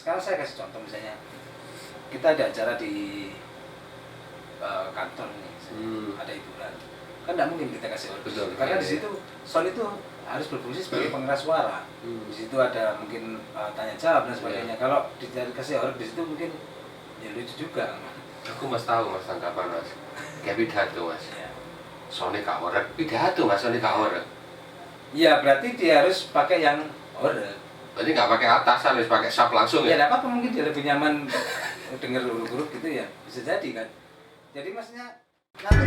sekarang saya kasih contoh misalnya kita ada acara di kantor nih, ada hiburan, kan tidak mungkin kita kasih organ. Betul, Karena iya, di situ sound itu harus berfungsi sebagai pengeras suara. Di situ ada mungkin tanya jawab dan sebagainya. Kalau dikasih organ di situ mungkin ya lucu juga. Aku mas tahu mas tanggapan mas, kayak pidato mas. Ya. Soalnya gak orek, pidato mas, soalnya gak orek. Iya, berarti dia harus pakai yang organ. Berarti gak pakai atasan, harus pakai sub langsung Ya, ya? tidak apa-apa, mungkin dia lebih nyaman dengar huruf-huruf gitu ya, bisa jadi kan. Jadi maksudnya nanti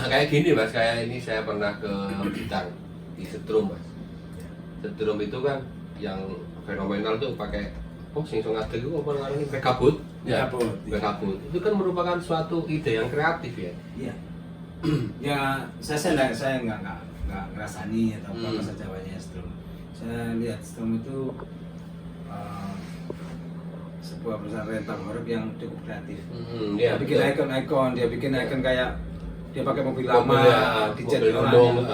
Kayak gini mas, kayak ini saya pernah ke Blitar di Setrum mas. Setrum itu kan yang fenomenal tuh pakai sing ngadeg itu apa namanya megabut ya, megabut itu kan merupakan suatu ide yang kreatif ya. iya. Ya saya nggak ngerasani atau apa bahasa Jawanya Strum. Saya lihat Strum itu sebuah perusahaan rental horor yang cukup kreatif. Ya, Dia bikin ikon-ikon, dia bikin ikon kayak dia pakai mobil lama, dicat orang.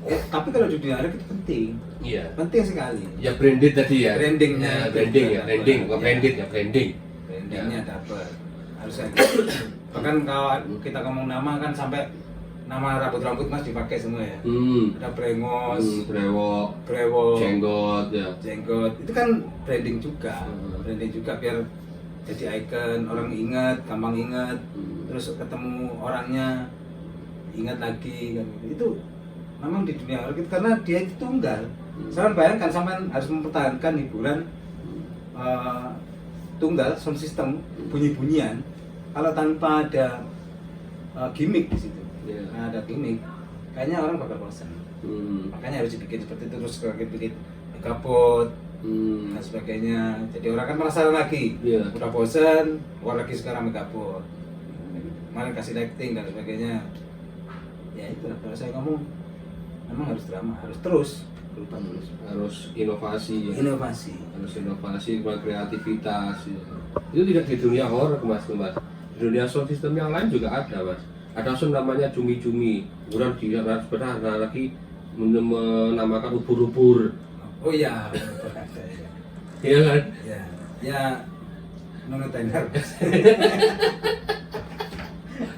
Tapi kalau di dunia itu penting. Iya. Penting sekali. Ya branded tadi ya. Brandingnya. Ya, branding ya, branding bukan branded ya, branding. Brandingnya dapat. Harus gitu. Bahkan kalau kita ngomong nama kan sampai nama rambut mas dipakai semua ya. Ada brengos, brewok, jenggot. Itu kan branding juga. Branding juga biar jadi ikon, orang ingat, gampang ingat. Terus ketemu orangnya ingat lagi kan. Itu memang di dunia horor karena dia itu tunggal. Sekarang bayangkan sampai harus mempertahankan hiburan tunggal sound system bunyi-bunyian kalau tanpa ada gimmick di situ. Nah, ada gimmick kayaknya orang bakal bosan. Makanya harus dibikin seperti itu, terus bikin megabot dan sebagainya. Jadi orang kan penasaran lagi. Udah bosan, keluar lagi sekarang megabot. Kemarin kasih lighting dan sebagainya. Ya itu kalau saya ngomong memang harus drama, harus terus berubah terus. Harus inovasi ya. Harus inovasi, kreativitas ya. Itu tidak di dunia horor mas. Di dunia sound system yang lain juga ada mas. Ada sound namanya cumi-cumi, kemudian dia sebenarnya ada lagi menamakan ubur-ubur. Oh iya, ada ya. Iya kan? Ya menurut Tenar.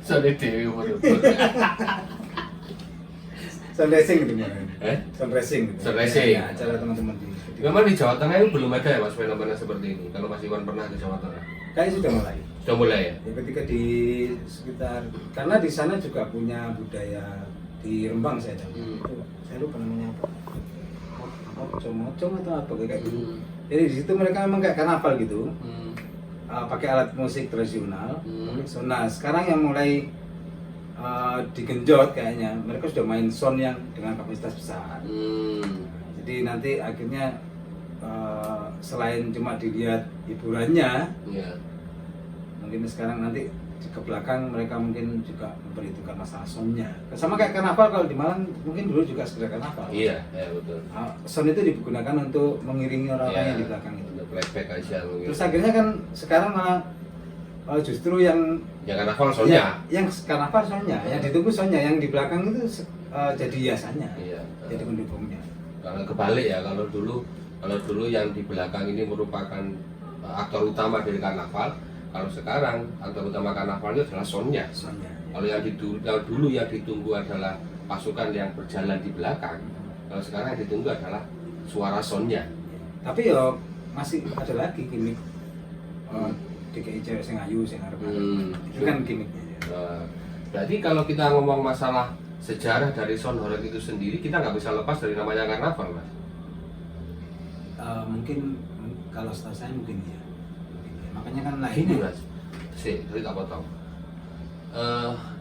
Soalnya dewi ubur-ubur. Sound racing gitu kan? Sound racing. Ya, acara teman-teman di. Memang di Jawa Tengah itu belum ada ya mas fenomena seperti ini. Kalau Mas Iwan pernah ke Jawa Tengah? Kayaknya sudah mulai. Sudah mulai ya? Ya, ketika di sekitar, karena di sana juga punya budaya di Rembang saya tahu. Itu saya lupa namanya apa. Mocong atau apa kayak gitu. Jadi di situ mereka memang kayak karnaval gitu. Pakai alat musik tradisional. Nah, sekarang yang mulai digenjot kayaknya mereka sudah main sound yang dengan kapasitas besar. Jadi nanti akhirnya selain cuma dilihat hiburannya, mungkin sekarang nanti ke belakang mereka mungkin juga memperhitungkan masalah soundnya. Sama kayak karnaval, kalau di Malang mungkin dulu juga sekedar karnaval. Iya, betul. Sound itu digunakan untuk mengiringi orang-orang yang di belakang itu. Flashback aja mungkin. Terus akhirnya kan sekarang malah justru yang karnaval soundnya. Yang karnaval soundnya, yang ditunggu soundnya, yang di belakang itu jadi hiasannya. Jadi pendukungnya. Kalau kebalik ya, kalau dulu yang di belakang ini merupakan aktor utama dari karnaval. Kalau sekarang aktor utama karnaval itu adalah soundnya. Kalau yang dulu yang ditunggu adalah pasukan yang berjalan di belakang. Kalau sekarang yang ditunggu adalah suara soundnya. Tapi ya masih ada lagi gimmick DKI cewek sing ayu sing arep. Itu kan gimmicknya. Berarti kalau kita ngomong masalah sejarah dari sound horror itu sendiri, kita nggak bisa lepas dari namanya karnaval, mas. Mungkin kalau setahu saya mungkin ya. Makanya kan ini mas, saya apa tahu.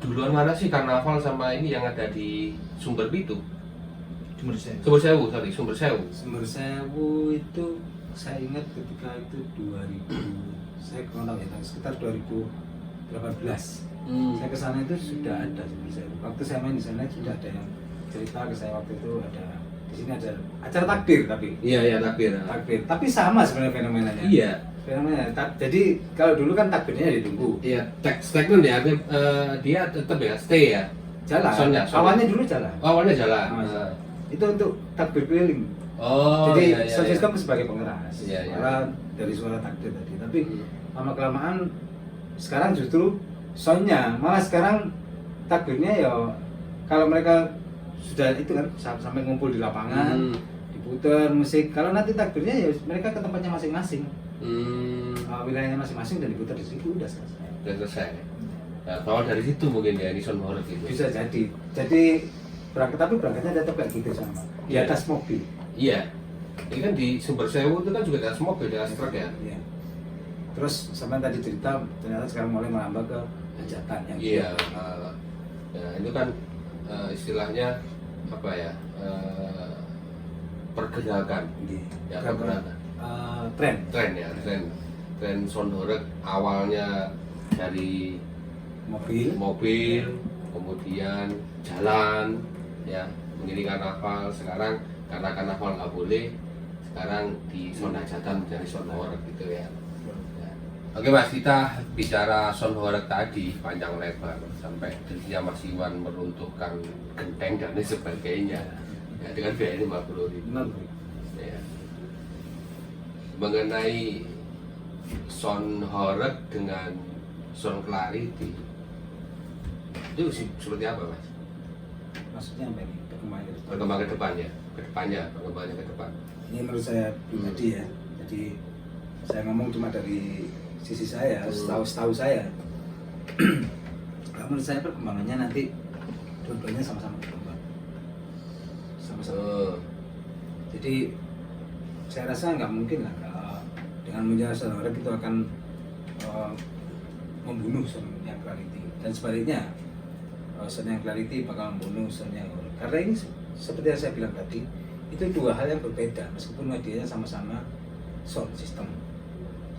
Duluan mana sih karnaval sama ini yang ada di Sumber Pitu? Sumber Sewu itu saya ingat ketika itu 2000, saya kurang tahu ya, sekitar 2018. Saya kesana itu sudah ada Sumber Sewu. Waktu saya main di sana sudah ada yang cerita ke saya waktu itu ada. Di sini ada acara takbir tapi. Iya takbir. Tapi sama sebenarnya fenomenanya. Iya. Jadi kalau dulu kan takbirnya ditunggu. Iya, statement ya, dia tetap ya stay ya. Jalan. Awalnya dulu jalan. Awalnya jalan. itu untuk takbir keliling. Oh, Jadi iya, iya, sound iya. system sebagai pengeras Iya, iya. suara dari suara takbir tadi. Tapi Hmm. lama kelamaan sekarang justru soundnya malah sekarang takbirnya ya kalau mereka sudah itu kan sampai ngumpul di lapangan diputer musik. Kalau nanti takbirnya ya mereka ke tempatnya masing-masing, wilayahnya masing-masing dan diputer di situ udah selesai. Udah selesai. Nah, kalau dari situ mungkin ya ini sound horeg gitu. Bisa jadi berangkat, tapi berangkatnya tetap kayak gitu sama di Iya. atas mobil. Iya. Ini kan di Sumber Sewu itu kan juga ada mobil, ada truk ya. Iya. Terus sama tadi cerita ternyata sekarang mulai merambah ke hajatan yang Iya. Ya, itu kan istilahnya apa ya? Pergerakan. Ya, pergerakan. Tren Ya, tren sound horeg awalnya dari mobil, kemudian jalan, ya mengiring karnaval. Sekarang karena karnaval nggak boleh, sekarang di sound hajatan menjadi sound horeg gitu ya. Ya. Oke Mas, kita bicara sound horeg tadi panjang lebar sampai dirinya Mas Iwan meruntuhkan genteng dan lain sebagainya. Ya, dengan biaya 50.000. Ya. Mengenai sound horeg dengan sound clarity itu seperti apa Mas? Maksudnya apa ini? Perkembangan ke depannya, perkembangannya ke depan. Ini menurut saya pribadi ya. Jadi saya ngomong cuma dari sisi saya, setahu saya. Kalau menurut saya perkembangannya nanti dua-duanya sama-sama berkembang. Sama-sama. Jadi saya rasa nggak mungkin lah kalau dengan menjadi sound horeg itu akan membunuh sound yang clarity, dan sebaliknya sound yang clarity bakal membunuh sound yang horeg. Karena ini seperti yang saya bilang tadi, itu dua hal yang berbeda meskipun medianya sama-sama sound system.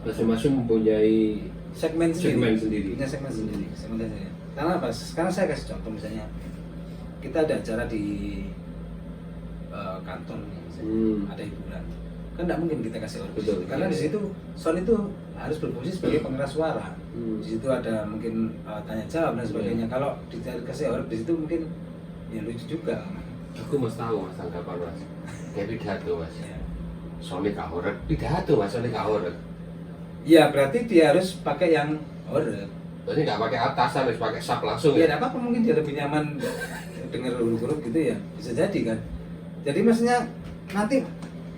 Masing-masing mempunyai Segmen sendiri. Punya segmen sendiri. Karena apa? Sekarang saya kasih contoh, misalnya kita ada acara di kantor misalnya, ada hiburan, kan tidak mungkin kita kasih orkes. Betul, Karena iya, di situ sound itu harus berfungsi sebagai pengeras suara. Di situ ada mungkin tanya jawab dan sebagainya. Kalau dikasih orkes di situ mungkin ya lucu juga. Aku mas tahu Mas anggapan Mas, kayak pidato Mas. Ya. Soalnya gak horeg, pidato Mas, soalnya gak horeg. Ya berarti dia harus pakai yang orkes. Berarti gak pakai atasan, harus pakai sub langsung Ya ya? apa mungkin dia lebih nyaman dengar huruf-huruf gitu ya, bisa jadi kan. Jadi maksudnya nanti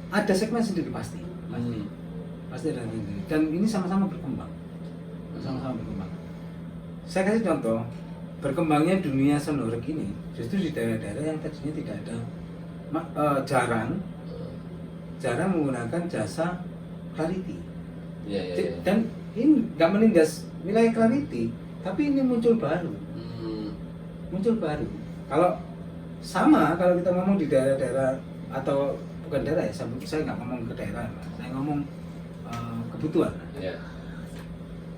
ada segmen sendiri pasti ada sendiri, dan ini sama-sama berkembang. Saya kasih contoh berkembangnya dunia sound horeg ini justru di daerah-daerah yang tadinya tidak ada jarang menggunakan jasa clarity. Iya. Dan ini nggak menindas wilayah clarity, tapi ini muncul baru. Kalau kalau kita ngomong di daerah-daerah atau bukan daerah ya, saya nggak ngomong ke daerah, saya ngomong kebutuhan. Iya.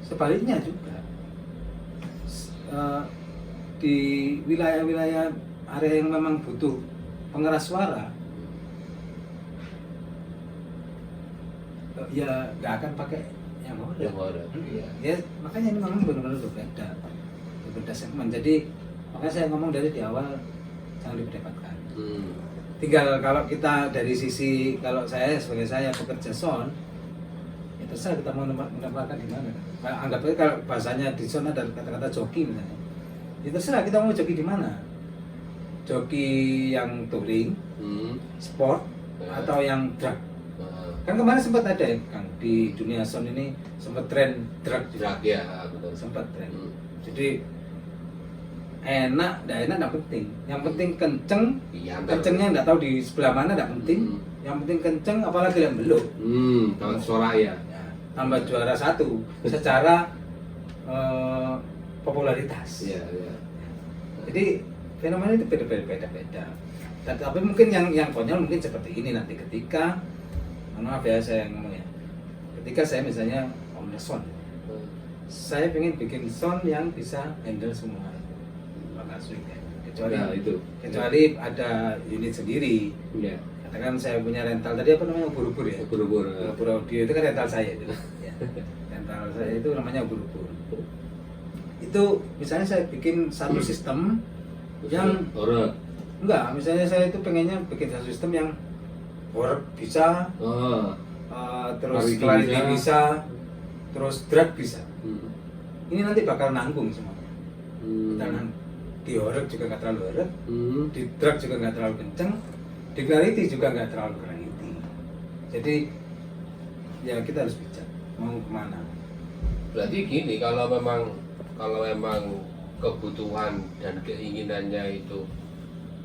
Sebaliknya juga di wilayah-wilayah area yang memang butuh pengeras suara, ya nggak akan pakai yang horeg. Iya. Ya makanya ini memang benar-benar berbeda segmen. Jadi makanya saya ngomong dari di awal jangan diperdebatkan. Tinggal kalau kita dari sisi, kalau saya sebagai saya pekerja sound, ya terserah kita mau menempatkan di mana. Anggap aja kalau bahasanya di sound ada kata-kata joki misalnya, ya terserah kita mau joki di mana. Joki yang touring, sport, atau yang drag. Kan kemarin sempat ada ya Kang, di dunia sound ini sempat tren drag Ya, betul. sempat tren. Jadi enak, enggak penting. Yang penting kenceng. Iya, Kencengnya enggak tahu di sebelah mana enggak penting. Yang penting kenceng, apalagi yang belum. Kalau suara ya. Ya, tambah juara satu secara popularitas. Iya. Jadi fenomena itu beda-beda. Tapi mungkin yang konyol mungkin seperti ini nanti ketika, maaf ya saya ngomong ya, ketika saya misalnya owner sound, saya pengen bikin sound yang bisa handle semua swing ya. Kecuali ada unit sendiri. Iya. Katakan saya punya rental tadi apa namanya, ubur-ubur ya. Ubur-ubur audio itu kan rental saya itu. Ya. Rental saya itu namanya ubur-ubur. Itu misalnya saya bikin satu sistem yang horeg. Enggak, misalnya saya itu pengennya bikin satu sistem yang horror bisa, Oh. terus Clarity clarity bisa. bisa, terus drag bisa. Hmm. Ini nanti bakal nanggung semuanya. Hmm. Kita nanggung. Di horror juga nggak terlalu horror, Hmm. di drag juga nggak terlalu kenceng, di clarity juga nggak terlalu clarity. Jadi ya kita harus bijak mau kemana. Berarti gini, kalau memang kebutuhan dan keinginannya itu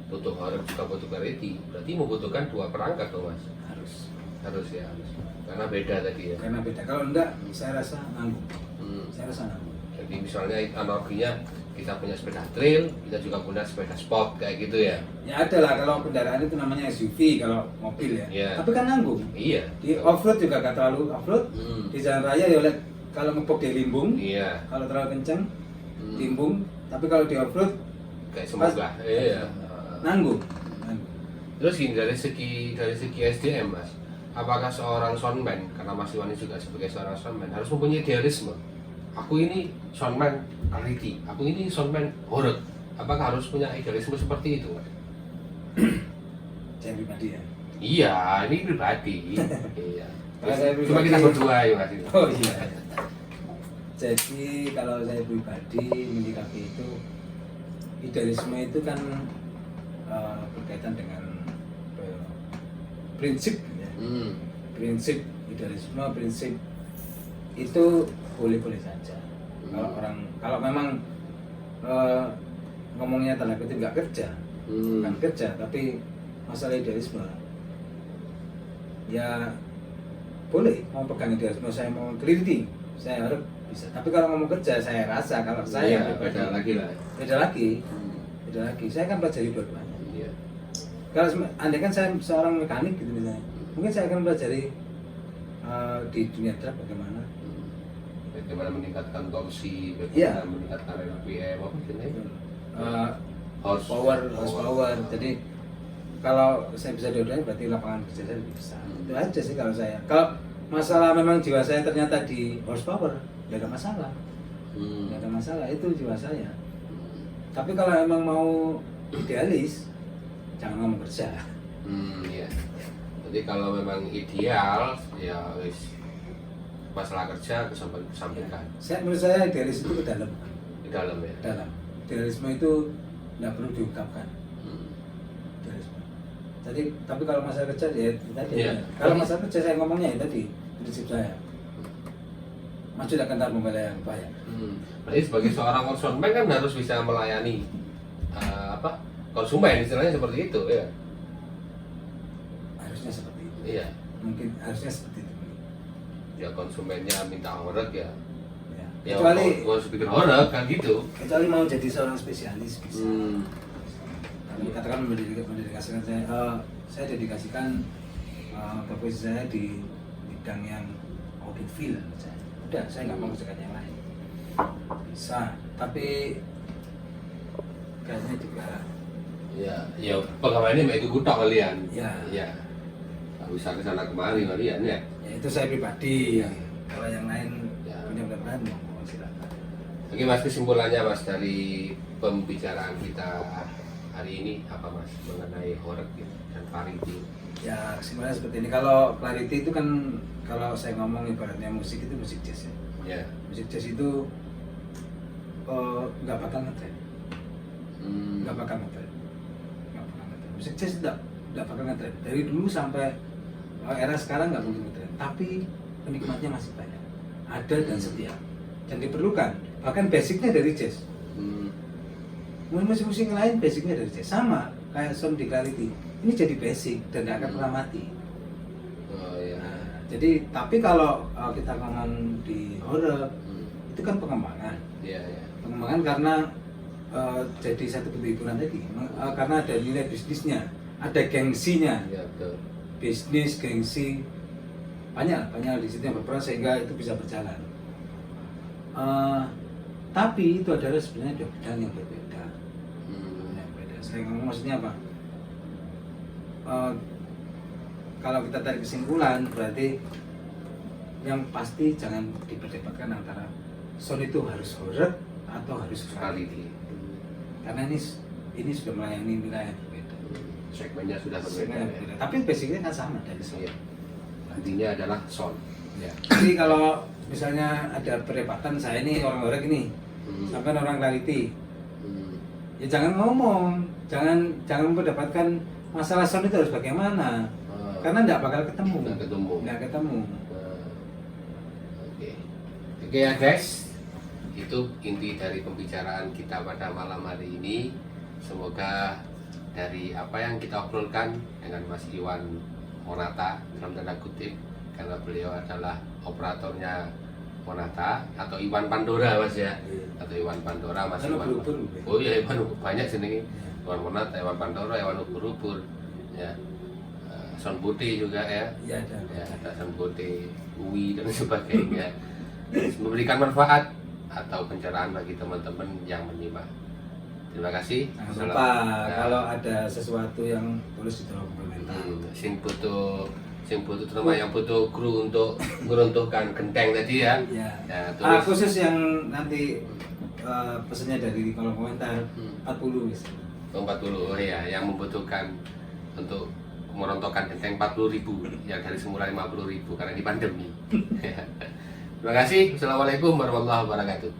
butuh horror juga butuh clarity, berarti membutuhkan dua perangkat dong mas. Harus ya, harus. Karena beda tadi ya. Karena beda. Kalau enggak, saya rasa nanggung. Hmm. Saya rasa nanggung. Jadi misalnya analoginya kita punya sepeda trail, kita juga punya sepeda sport kayak gitu ya. Ya ada lah, kalau kendaraan itu namanya SUV kalau mobil ya. Iya. Tapi kan nanggung. Iya. Di off-road juga gak terlalu off-road. Hmm. Di jalan raya ya lihat, kalau ngepok di limbung, Iya. kalau terlalu kenceng, Hmm. limbung. Tapi kalau di off-road Kayak semoga. Iya. nanggung. Terus gini, dari segi SDM mas, apakah seorang soundman, karena Mas Iwan ini juga sebagai seorang soundman, harus mempunyai idealisme? Aku ini soundman clarity, aku ini soundman horror. Apakah harus punya idealisme seperti itu? Saya pribadi ya. Iya, ini pribadi. Iya. Kalau saya Cuma pribadi- kita berdua ya mas. Oh iya. Jadi kalau saya pribadi menyikapi itu, idealisme itu kan berkaitan dengan prinsip ya. Hmm. Prinsip idealisme, prinsip itu boleh-boleh saja. Kalau memang ngomongnya tanda kutip nggak kerja, Hmm. bukan kerja, tapi masalah idealisme, ya boleh mau pegang idealisme, saya mau teliti, saya harap bisa. Tapi kalau ngomong kerja, saya rasa kalau saya Iya, pribadi, beda lagi lah. beda lagi, Hmm. beda lagi. Saya kan pelajari dua-duanya. Iya. Kalau andai kan saya seorang mekanik gitu misalnya, mungkin saya akan pelajari di dunia truk bagaimana. Bagaimana meningkatkan torsi, Iya. bagaimana meningkatkan RPM, apa jenisnya? Horsepower. Jadi kalau saya bisa dua-duanya berarti lapangan kerja saya lebih besar. Itu aja sih kalau saya. Kalau masalah memang jiwa saya ternyata di horsepower, ya ada masalah. Hmm. Nggak ada masalah, itu jiwa saya. Tapi kalau emang mau idealis, jangan ngomong kerja. Iya. Jadi kalau memang ideal, ya wis masalah kerja kesampingkan Menurut saya idealis itu ke dalam. di dalam ya. Dalam. Idealisme itu nggak perlu diungkapkan. Hmm. Idealisme. Jadi, tapi kalau masalah kerja ya itu tadi. Iya. Kalau masalah kerja saya ngomongnya ya tadi prinsip saya. Maju akan tak membela yang baik. Berarti sebagai seorang konsumen kan harus bisa melayani konsumen, istilahnya seperti itu ya. Harusnya seperti itu. Iya. Mungkin harusnya seperti itu. Ya konsumennya minta horor ya. Ya. Ya Kecuali kalau bikin horor kan gitu. mau jadi seorang spesialis bisa. Hmm. Kalau katakan mendedikasikan saya dedikasikan profesi saya di bidang yang audiophile misalnya. Udah, saya nggak mau kerjakan yang lain. Bisa, tapi kayaknya juga Ya pegawainya mau ikut kutok kalian. Ya. Ya. Nggak bisa kesana kemari kalian ya. ya itu saya pribadi. Kalau yang lain Ya. punya pendapat mau silakan. Oke mas, kesimpulannya mas dari pembicaraan kita hari ini apa mas mengenai horor gitu, dan clarity? Ya sebenarnya seperti ini. Kalau clarity itu kan kalau saya ngomong ibaratnya musik itu musik jazz ya. Ya. Musik jazz itu nggak bakal ngetren, nggak bakal ngetren. Musik jazz nggak bakal ngetren. Dari dulu sampai era sekarang nggak mungkin ngetren. Tapi penikmatnya masih banyak, ada dan setia, dan diperlukan. Bahkan basicnya dari jazz. Musik-musik lain basicnya dari jazz, sama kayak sound di clarity. Ini jadi basic dan nggak akan pernah mati. Oh ya. Nah, jadi tapi kalau kita ngomong di horror itu kan pengembangan. Iya ya. Pengembangan karena jadi satu bentuk hiburan tadi, karena ada nilai bisnisnya, ada gengsinya, Iya betul. bisnis gengsi banyak di situ yang berperan sehingga itu bisa berjalan. Tapi itu adalah sebenarnya dua bidang yang berbeda. Yang beda. Saya ngomong maksudnya apa? Kalau kita tarik kesimpulan berarti yang pasti jangan diperdebatkan antara sound itu harus horror atau harus clarity. Clarity. Karena ini sudah melayani wilayah yang berbeda. segmennya sudah berbeda. Segmennya Ya. berbeda. Tapi basicnya kan sama dari sound. Iya. Intinya adalah sound. Ya. Jadi kalau misalnya ada perdebatan, saya ini orang Horeg ini, sampai orang Clarity, ya jangan ngomong, jangan mendapatkan masalah sound itu harus bagaimana, karena nggak bakal ketemu. Nggak ketemu. Oke ya guys, itu inti dari pembicaraan kita pada malam hari ini. Semoga dari apa yang kita obrolkan dengan Mas Iwan Monata dalam tanda kutip, karena beliau adalah operatornya Monata atau Iwan Pandora Mas ya, atau Iwan Pandora Mas Kan Iwan. ubur-ubur. Oh iya, Iwan banyak jenenge. Iwan Monata, Iwan Pandora, Iwan ubur-ubur. Ya. Son Putih juga ya. Iya ada. Ya, ada Son Putih, UI dan sebagainya. Memberikan manfaat atau pencerahan bagi teman-teman yang menyimak. Terima kasih. Jangan lupa kalau ada sesuatu yang tulis di kolom komentar. Sing butuh terutama yang butuh kru untuk meruntuhkan genteng tadi ya. Ya. Ya, tulis. Khusus yang nanti pesannya dari kolom komentar 40 wis. 40 ya, yang membutuhkan untuk merontokkan genteng 40.000 yang dari semula 50.000 karena ini pandemi. Terima kasih. Assalamualaikum warahmatullahi wabarakatuh.